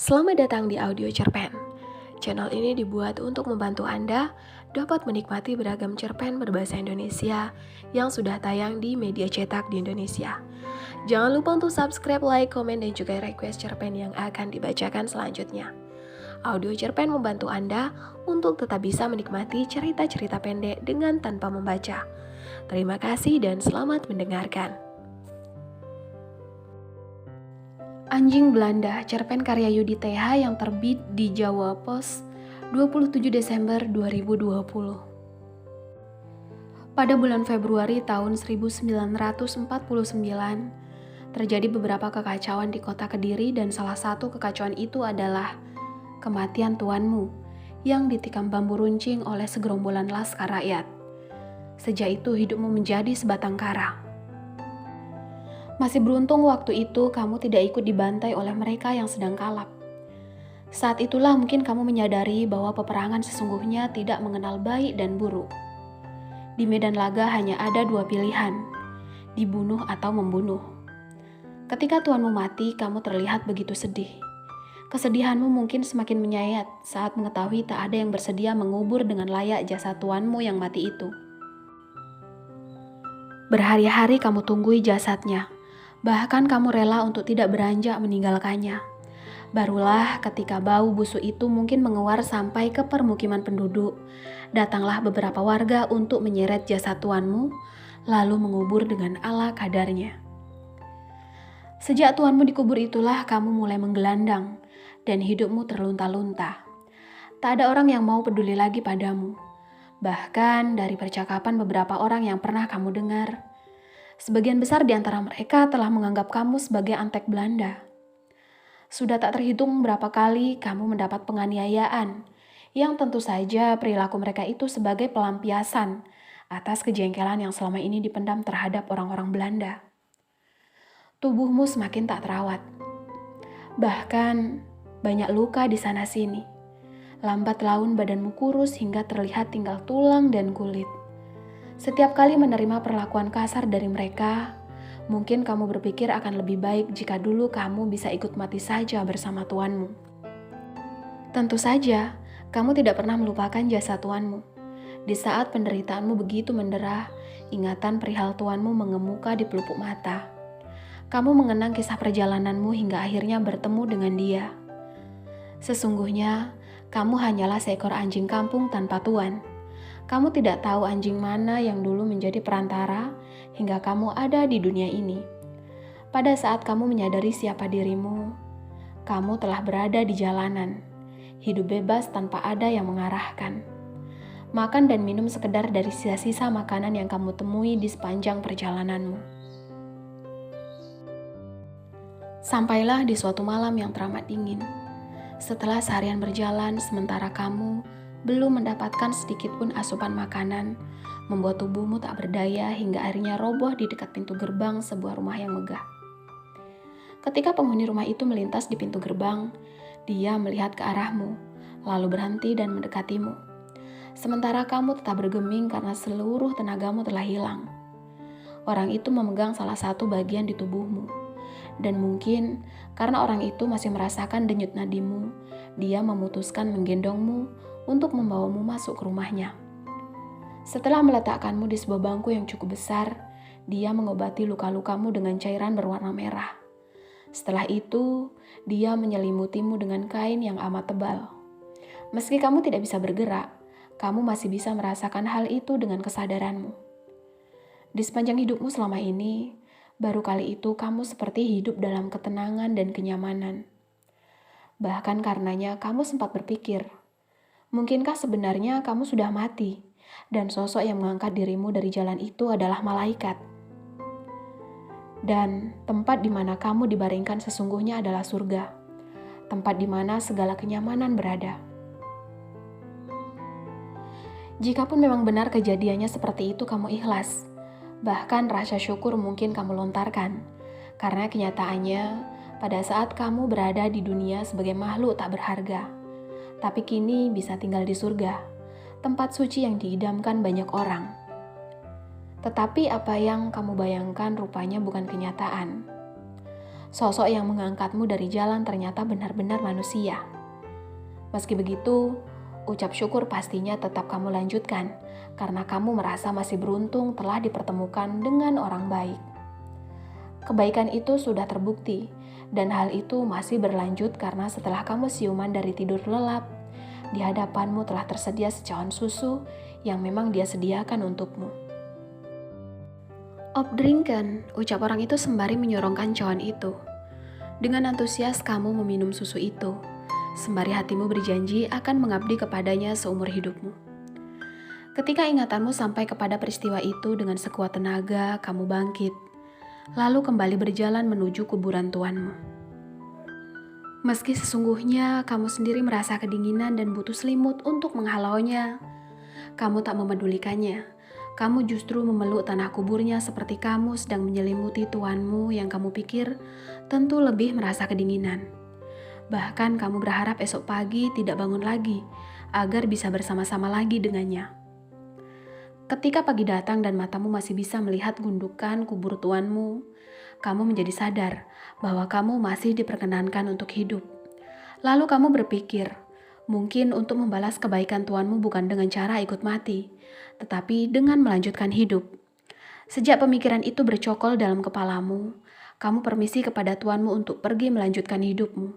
Selamat datang di Audio Cerpen. Channel ini dibuat untuk membantu Anda dapat menikmati beragam cerpen berbahasa Indonesia yang sudah tayang di media cetak di Indonesia. Jangan lupa untuk subscribe, like, komen, dan juga request cerpen yang akan dibacakan selanjutnya. Audio Cerpen membantu Anda untuk tetap bisa menikmati cerita-cerita pendek dengan tanpa membaca. Terima kasih dan selamat mendengarkan. Anjing Belanda, cerpen karya Yudi TH yang terbit di Jawa Pos 27 Desember 2020. Pada bulan Februari tahun 1949, terjadi beberapa kekacauan di kota Kediri dan salah satu kekacauan itu adalah kematian tuanmu yang ditikam bambu runcing oleh segerombolan laskar rakyat. Sejak itu hidupmu menjadi sebatang kara. Masih beruntung waktu itu kamu tidak ikut dibantai oleh mereka yang sedang kalap. Saat itulah mungkin kamu menyadari bahwa peperangan sesungguhnya tidak mengenal baik dan buruk. Di medan laga hanya ada dua pilihan, dibunuh atau membunuh. Ketika tuanmu mati, kamu terlihat begitu sedih. Kesedihanmu mungkin semakin menyayat saat mengetahui tak ada yang bersedia mengubur dengan layak jasad tuanmu yang mati itu. Berhari-hari kamu tunggui jasadnya. Bahkan kamu rela untuk tidak beranjak meninggalkannya. Barulah ketika bau busuk itu mungkin menguar sampai ke permukiman penduduk, datanglah beberapa warga untuk menyeret jasad tuanmu, lalu mengubur dengan ala kadarnya. Sejak tuanmu dikubur itulah kamu mulai menggelandang, dan hidupmu terlunta-lunta. Tak ada orang yang mau peduli lagi padamu. Bahkan dari percakapan beberapa orang yang pernah kamu dengar, sebagian besar di antara mereka telah menganggap kamu sebagai antek Belanda. Sudah tak terhitung berapa kali kamu mendapat penganiayaan, yang tentu saja perilaku mereka itu sebagai pelampiasan atas kejengkelan yang selama ini dipendam terhadap orang-orang Belanda. Tubuhmu semakin tak terawat. Bahkan banyak luka di sana-sini. Lambat laun badanmu kurus hingga terlihat tinggal tulang dan kulit. Setiap kali menerima perlakuan kasar dari mereka, mungkin kamu berpikir akan lebih baik jika dulu kamu bisa ikut mati saja bersama tuanmu. Tentu saja, kamu tidak pernah melupakan jasa tuanmu. Di saat penderitaanmu begitu menderah, ingatan perihal tuanmu mengemuka di pelupuk mata. Kamu mengenang kisah perjalananmu hingga akhirnya bertemu dengan dia. Sesungguhnya, kamu hanyalah seekor anjing kampung tanpa tuan. Kamu tidak tahu anjing mana yang dulu menjadi perantara hingga kamu ada di dunia ini. Pada saat kamu menyadari siapa dirimu, kamu telah berada di jalanan, hidup bebas tanpa ada yang mengarahkan. Makan dan minum sekedar dari sisa-sisa makanan yang kamu temui di sepanjang perjalananmu. Sampailah di suatu malam yang teramat dingin. Setelah seharian berjalan, sementara kamu belum mendapatkan sedikit pun asupan makanan, membuat tubuhmu tak berdaya hingga akhirnya roboh di dekat pintu gerbang sebuah rumah yang megah. Ketika penghuni rumah itu melintas di pintu gerbang, dia melihat ke arahmu, lalu berhenti dan mendekatimu. Sementara kamu tetap bergeming karena seluruh tenagamu telah hilang. Orang itu memegang salah satu bagian di tubuhmu, dan mungkin karena orang itu masih merasakan denyut nadimu, dia memutuskan menggendongmu untuk membawamu masuk ke rumahnya. Setelah meletakkanmu di sebuah bangku yang cukup besar, dia mengobati luka-lukamu dengan cairan berwarna merah. Setelah itu, dia menyelimutimu dengan kain yang amat tebal. Meski kamu tidak bisa bergerak, kamu masih bisa merasakan hal itu dengan kesadaranmu. Di sepanjang hidupmu selama ini, baru kali itu kamu seperti hidup dalam ketenangan dan kenyamanan. Bahkan karenanya kamu sempat berpikir, mungkinkah sebenarnya kamu sudah mati dan sosok yang mengangkat dirimu dari jalan itu adalah malaikat? Dan tempat di mana kamu dibaringkan sesungguhnya adalah surga, tempat di mana segala kenyamanan berada. Jikapun memang benar kejadiannya seperti itu, kamu ikhlas. Bahkan rasa syukur mungkin kamu lontarkan, karena kenyataannya pada saat kamu berada di dunia sebagai makhluk tak berharga, tapi kini bisa tinggal di surga, tempat suci yang diidamkan banyak orang. Tetapi apa yang kamu bayangkan rupanya bukan kenyataan. Sosok yang mengangkatmu dari jalan ternyata benar-benar manusia. Meski begitu, ucap syukur pastinya tetap kamu lanjutkan karena kamu merasa masih beruntung telah dipertemukan dengan orang baik. Kebaikan itu sudah terbukti, dan hal itu masih berlanjut karena setelah kamu siuman dari tidur lelap, di hadapanmu telah tersedia secawan susu yang memang dia sediakan untukmu. Opdrinken, ucap orang itu sembari menyorongkan cawan itu. Dengan antusias kamu meminum susu itu, sembari hatimu berjanji akan mengabdi kepadanya seumur hidupmu. Ketika ingatanmu sampai kepada peristiwa itu dengan sekuat tenaga, kamu bangkit, lalu kembali berjalan menuju kuburan tuanmu. Meski sesungguhnya kamu sendiri merasa kedinginan dan butuh selimut untuk menghalaunya, kamu tak memedulikannya. Kamu justru memeluk tanah kuburnya seperti kamu sedang menyelimuti tuanmu yang kamu pikir tentu lebih merasa kedinginan. Bahkan kamu berharap esok pagi tidak bangun lagi agar bisa bersama-sama lagi dengannya. Ketika pagi datang dan matamu masih bisa melihat gundukan kubur tuanmu, kamu menjadi sadar bahwa kamu masih diperkenankan untuk hidup. Lalu kamu berpikir, mungkin untuk membalas kebaikan tuanmu bukan dengan cara ikut mati, tetapi dengan melanjutkan hidup. Sejak pemikiran itu bercokol dalam kepalamu, kamu permisi kepada tuanmu untuk pergi melanjutkan hidupmu.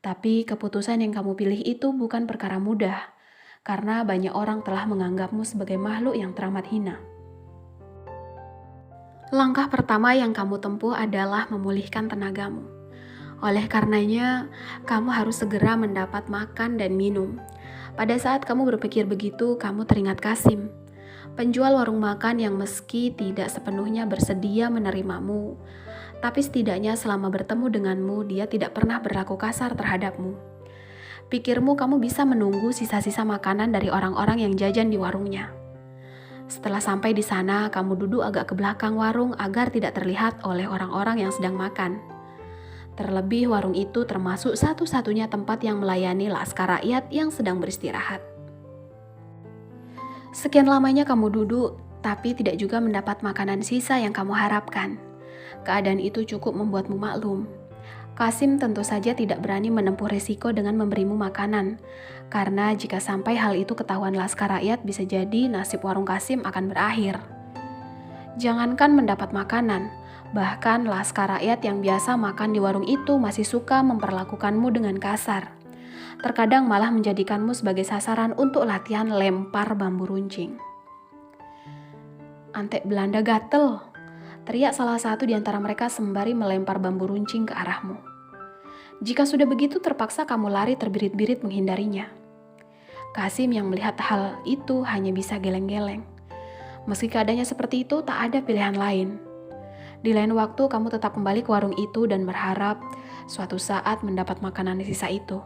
Tapi keputusan yang kamu pilih itu bukan perkara mudah, karena banyak orang telah menganggapmu sebagai makhluk yang teramat hina. Langkah pertama yang kamu tempuh adalah memulihkan tenagamu. Oleh karenanya, kamu harus segera mendapat makan dan minum. Pada saat kamu berpikir begitu, kamu teringat Kasim, penjual warung makan yang meski tidak sepenuhnya bersedia menerimamu, tapi setidaknya selama bertemu denganmu, dia tidak pernah berlaku kasar terhadapmu. Pikirmu kamu bisa menunggu sisa-sisa makanan dari orang-orang yang jajan di warungnya. Setelah sampai di sana, kamu duduk agak ke belakang warung agar tidak terlihat oleh orang-orang yang sedang makan. Terlebih warung itu termasuk satu-satunya tempat yang melayani laskar rakyat yang sedang beristirahat. Sekian lamanya kamu duduk, tapi tidak juga mendapat makanan sisa yang kamu harapkan. Keadaan itu cukup membuatmu maklum. Kasim tentu saja tidak berani menempuh resiko dengan memberimu makanan, karena jika sampai hal itu ketahuan laskar rakyat bisa jadi nasib warung Kasim akan berakhir. Jangankan mendapat makanan, bahkan laskar rakyat yang biasa makan di warung itu masih suka memperlakukanmu dengan kasar. Terkadang malah menjadikanmu sebagai sasaran untuk latihan lempar bambu runcing. "Antek Belanda gatel," teriak salah satu di antara mereka sembari melempar bambu runcing ke arahmu. Jika sudah begitu terpaksa kamu lari terbirit-birit menghindarinya. Kasim yang melihat hal itu hanya bisa geleng-geleng. Meski keadaannya seperti itu, tak ada pilihan lain. Di lain waktu kamu tetap kembali ke warung itu dan berharap suatu saat mendapat makanan sisa itu.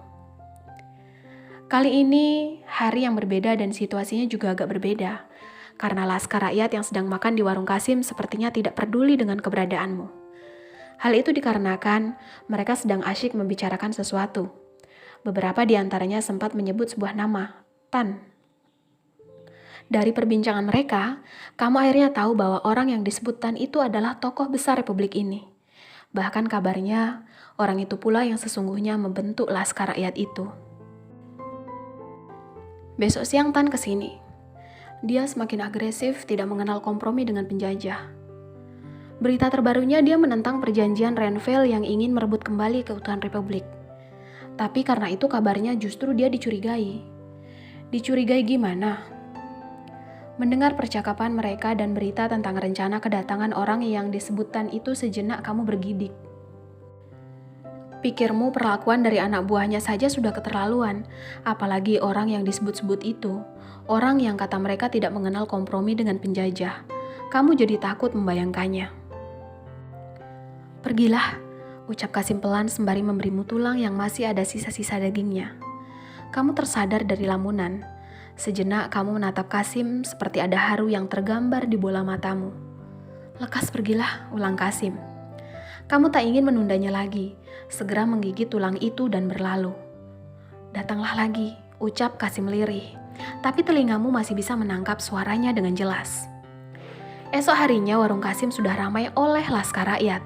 Kali ini hari yang berbeda dan situasinya juga agak berbeda, karena laskar rakyat yang sedang makan di warung Kasim sepertinya tidak peduli dengan keberadaanmu. Hal itu dikarenakan mereka sedang asyik membicarakan sesuatu. Beberapa di antaranya sempat menyebut sebuah nama, Tan. Dari perbincangan mereka, kamu akhirnya tahu bahwa orang yang disebut Tan itu adalah tokoh besar Republik ini. Bahkan kabarnya, orang itu pula yang sesungguhnya membentuk laskar rakyat itu. Besok siang Tan kesini. Dia semakin agresif, tidak mengenal kompromi dengan penjajah. Berita terbarunya dia menentang perjanjian Renville yang ingin merebut kembali keutuhan Republik. Tapi karena itu kabarnya justru dia dicurigai. Dicurigai gimana? Mendengar percakapan mereka dan berita tentang rencana kedatangan orang yang disebutan itu sejenak kamu bergidik. Pikirmu perlakuan dari anak buahnya saja sudah keterlaluan, apalagi orang yang disebut-sebut itu, orang yang kata mereka tidak mengenal kompromi dengan penjajah. Kamu jadi takut membayangkannya. "Pergilah," ucap Kasim pelan sembari memberimu tulang yang masih ada sisa-sisa dagingnya. Kamu tersadar dari lamunan. Sejenak kamu menatap Kasim seperti ada haru yang tergambar di bola matamu. "Lekas pergilah," ulang Kasim. Kamu tak ingin menundanya lagi, segera menggigit tulang itu dan berlalu. "Datanglah lagi," ucap Kasim lirih, tapi telingamu masih bisa menangkap suaranya dengan jelas. Esok harinya warung Kasim sudah ramai oleh laskar rakyat.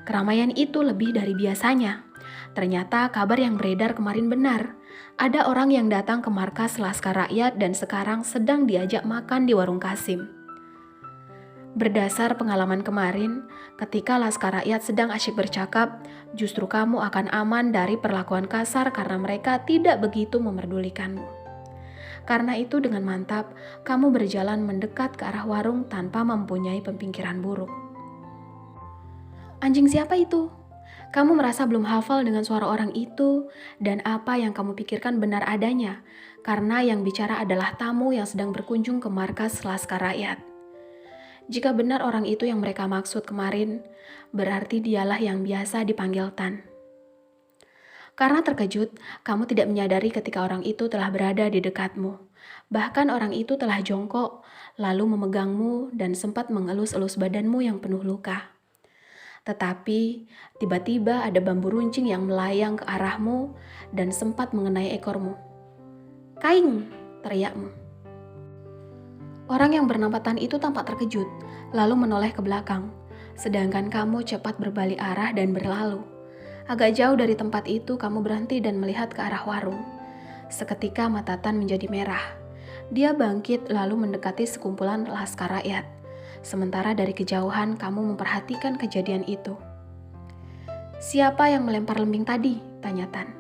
Keramaian itu lebih dari biasanya. Ternyata kabar yang beredar kemarin benar. Ada orang yang datang ke markas Laskar Rakyat dan sekarang sedang diajak makan di warung Kasim. Berdasar pengalaman kemarin, ketika Laskar Rakyat sedang asyik bercakap, justru kamu akan aman dari perlakuan kasar karena mereka tidak begitu memerdulikanmu. Karena itu dengan mantap, kamu berjalan mendekat ke arah warung tanpa mempunyai pemikiran buruk. Anjing siapa itu? Kamu merasa belum hafal dengan suara orang itu dan apa yang kamu pikirkan benar adanya, karena yang bicara adalah tamu yang sedang berkunjung ke markas Laskar Rakyat. Jika benar orang itu yang mereka maksud kemarin, berarti dialah yang biasa dipanggil Tan. Karena terkejut, kamu tidak menyadari ketika orang itu telah berada di dekatmu. Bahkan orang itu telah jongkok, lalu memegangmu dan sempat mengelus-elus badanmu yang penuh luka. Tetapi, tiba-tiba ada bambu runcing yang melayang ke arahmu dan sempat mengenai ekormu. "Kaing!" teriakmu. Orang yang bernama Tan itu tampak terkejut, lalu menoleh ke belakang, sedangkan kamu cepat berbalik arah dan berlalu. Agak jauh dari tempat itu, kamu berhenti dan melihat ke arah warung. Seketika mata Tan menjadi merah. Dia bangkit lalu mendekati sekumpulan Laskar Rakyat. Sementara dari kejauhan, kamu memperhatikan kejadian itu. "Siapa yang melempar lembing tadi?" tanya Tan.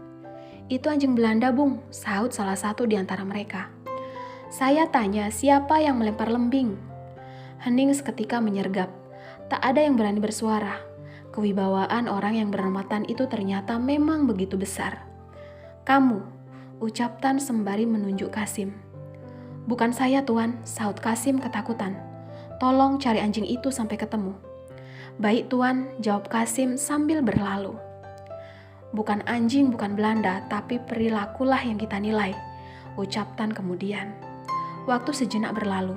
"Itu anjing Belanda, Bung," sahut salah satu di antara mereka. "Saya tanya, siapa yang melempar lembing?" Hening seketika menyergap. Tak ada yang berani bersuara. Kewibawaan orang yang bernama Tan itu ternyata memang begitu besar. "Kamu," ucap Tan sembari menunjuk Kasim. "Bukan saya, Tuan," sahut Kasim ketakutan. "Tolong cari anjing itu sampai ketemu." "Baik, Tuan," jawab Kasim sambil berlalu. "Bukan anjing, bukan Belanda, tapi perilakulah yang kita nilai," ucap Tan kemudian. Waktu sejenak berlalu,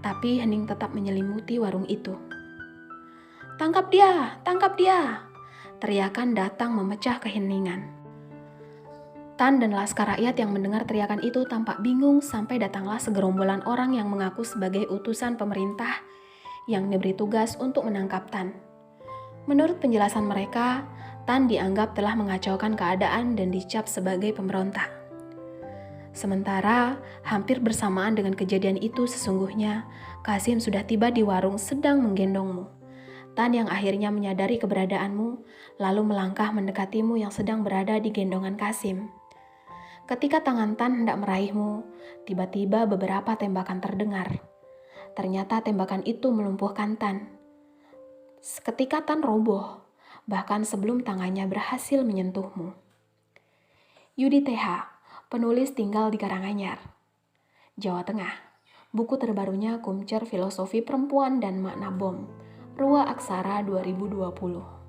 tapi hening tetap menyelimuti warung itu. "Tangkap dia! Tangkap dia!" Teriakan datang memecah keheningan. Tan dan Laskar Rakyat yang mendengar teriakan itu tampak bingung sampai datanglah segerombolan orang yang mengaku sebagai utusan pemerintah yang diberi tugas untuk menangkap Tan. Menurut penjelasan mereka, Tan dianggap telah mengacaukan keadaan dan dicap sebagai pemberontak. Sementara, hampir bersamaan dengan kejadian itu sesungguhnya, Kasim sudah tiba di warung sedang menggendongmu. Tan yang akhirnya menyadari keberadaanmu, lalu melangkah mendekatimu yang sedang berada di gendongan Kasim. Ketika tangan Tan hendak meraihmu, tiba-tiba beberapa tembakan terdengar. Ternyata tembakan itu melumpuhkan Tan. Seketika Tan roboh, bahkan sebelum tangannya berhasil menyentuhmu. Yudi TH, penulis tinggal di Karanganyar, Jawa Tengah. Buku terbarunya Kumcer Filosofi Perempuan dan Makna Bom, Ruwa Aksara 2020.